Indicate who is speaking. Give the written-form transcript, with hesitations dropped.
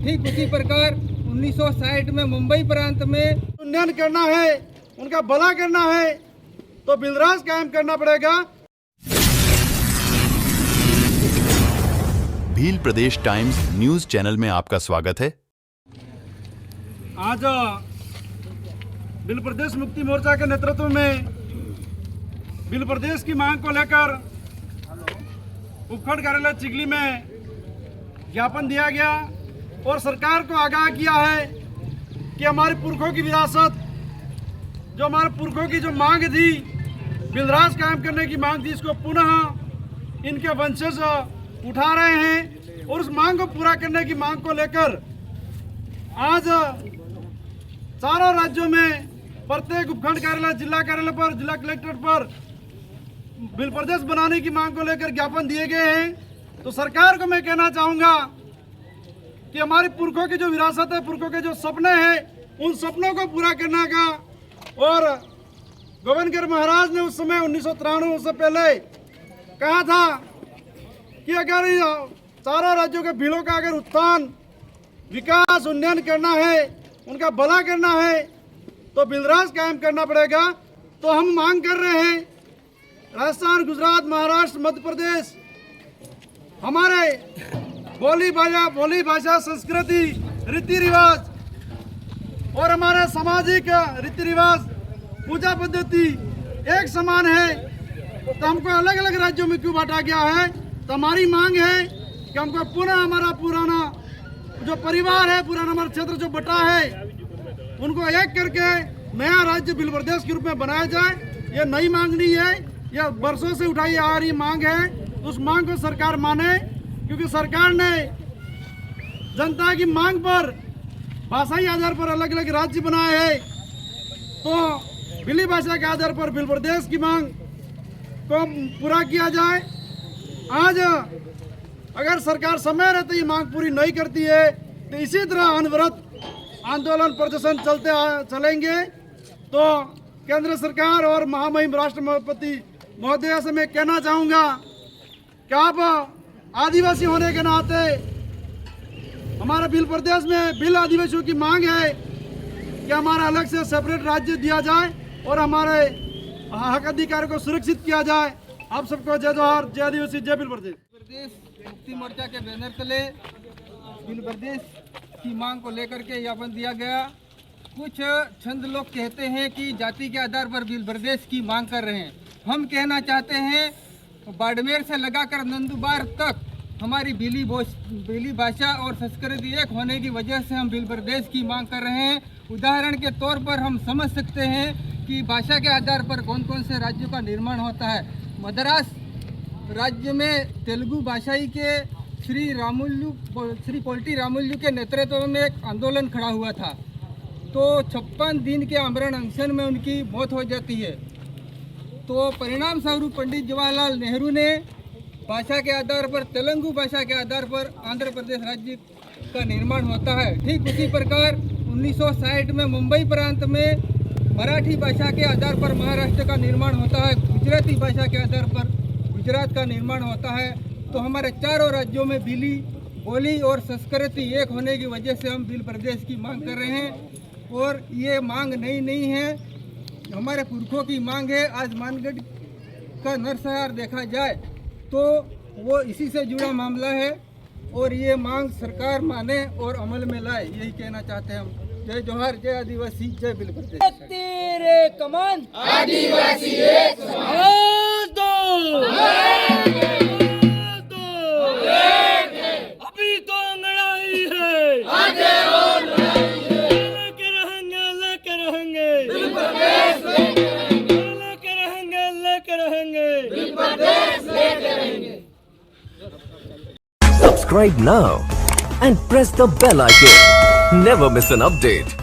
Speaker 1: ठीक उसी प्रकार 1960 में मुंबई प्रांत में
Speaker 2: उन्नयन करना है, उनका भला करना है तो बिलराज कायम करना पड़ेगा।
Speaker 3: भील प्रदेश टाइम्स न्यूज चैनल में आपका स्वागत है।
Speaker 2: आज भील प्रदेश मुक्ति मोर्चा के नेतृत्व में भील प्रदेश की मांग को लेकर उपखंड कार्यालय चिगली में ज्ञापन दिया गया और सरकार को आगाह किया है कि हमारे पुरखों की विरासत, जो हमारे पुरखों की जो मांग थी, बिलराज कायम करने की मांग थी, इसको पुनः इनके वंशज उठा रहे हैं और उस मांग को पूरा करने की मांग को लेकर आज चारों राज्यों में प्रत्येक उपखंड कार्यालय, जिला कार्यालय पर, जिला कलेक्ट्रेट पर भील प्रदेश बनाने की मांग को लेकर ज्ञापन दिए गए हैं। तो सरकार को मैं कहना चाहूँगा कि हमारे पुरखों की जो विरासत है, पुरखों के जो सपने हैं, उन सपनों को पूरा करने का, और गोविंदगढ़ महाराज ने उस समय 1993 से पहले कहा था कि अगर चारों राज्यों के भीलों का अगर उत्थान, विकास, उन्नयन करना है, उनका भला करना है तो बिलराज कायम करना पड़ेगा। तो हम मांग कर रहे हैं, राजस्थान, गुजरात, महाराष्ट्र, मध्य प्रदेश, हमारे बोली भाषा, संस्कृति, रीति रिवाज और हमारे सामाजिक रीति रिवाज, पूजा पद्धति एक समान है, तो हमको अलग अलग राज्यों में क्यों बांटा गया है? तो हमारी मांग है कि हमको पुनः हमारा पुराना जो परिवार है, पुराना हमारा क्षेत्र जो बटा है, उनको एक करके नया राज्य भील प्रदेश के रूप में बनाया जाए। ये नई मांग नहीं है, यह वर्षों से उठाई आ रही मांग है। तो उस मांग को सरकार माने, क्योंकि सरकार ने जनता की मांग पर भाषाई आधार पर अलग अलग राज्य बनाए हैं। तो भीली भाषा के आधार पर भील प्रदेश की मांग को पूरा किया जाए। आज अगर सरकार समय रहते ही मांग पूरी नहीं करती है तो इसी तरह अनवरत आंदोलन, प्रदर्शन चलेंगे। तो केंद्र सरकार और महामहिम राष्ट्रपति महोदय से मैं कहना चाहूँगा कि आप आदिवासी होने के नाते, हमारे भील प्रदेश में भील आदिवासियों की मांग है कि हमारा अलग से सेपरेट राज्य दिया जाए और हमारे हक अधिकार को सुरक्षित किया जाए। आप सबको जय जोहार, जय आदिवासी, जय भील प्रदेश।
Speaker 1: प्रदेश मुक्ति मोर्चा के बैनर तले भील प्रदेश की मांग को लेकर के ज्ञापन दिया गया। कुछ छंद लोग कहते हैं कि जाति के आधार पर भील प्रदेश की मांग कर रहे हैं। हम कहना चाहते हैं बाड़मेर से लगाकर नंदुबार तक हमारी भीली भाषा और संस्कृति एक होने की वजह से हम भील प्रदेश की मांग कर रहे हैं। उदाहरण के तौर पर हम समझ सकते हैं कि भाषा के आधार पर कौन कौन से राज्यों का निर्माण होता है। मद्रास राज्य में तेलुगु भाषाई के श्री पोल्टी रामुलु के नेतृत्व में एक आंदोलन खड़ा हुआ था। तो 56 दिन के आमरण अनशन में उनकी मौत हो जाती है। तो परिणाम स्वरूप पंडित जवाहरलाल नेहरू ने भाषा के आधार पर, तेलुगु भाषा के आधार पर आंध्र प्रदेश राज्य का निर्माण होता है। ठीक उसी प्रकार 1960 में मुंबई प्रांत में मराठी भाषा के आधार पर महाराष्ट्र का निर्माण होता है, गुजराती भाषा के आधार पर गुजरात का निर्माण होता है। तो हमारे चारों राज्यों में भीली बोली और संस्कृति एक होने की वजह से हम भील प्रदेश की मांग कर रहे हैं। और ये मांग नई नहीं है, हमारे पुरखों की मांग है। आज मानगढ़ का नरसंहार देखा जाए तो वो इसी से जुड़ा मामला है और ये मांग सरकार माने और अमल में लाए, यही कहना चाहते हैं हम। जय जोहार, जय आदिवासी, जय भील प्रदेश।
Speaker 4: तेरे कमान आदिवासी एक समान, अभी तो लड़ाई है, आगे और लड़ाई है, लेके रहेंगे भील प्रदेश, लेके रहेंगे भील प्रदेश, लेके रहेंगे।
Speaker 5: Subscribe now and press the bell icon. Never miss an update.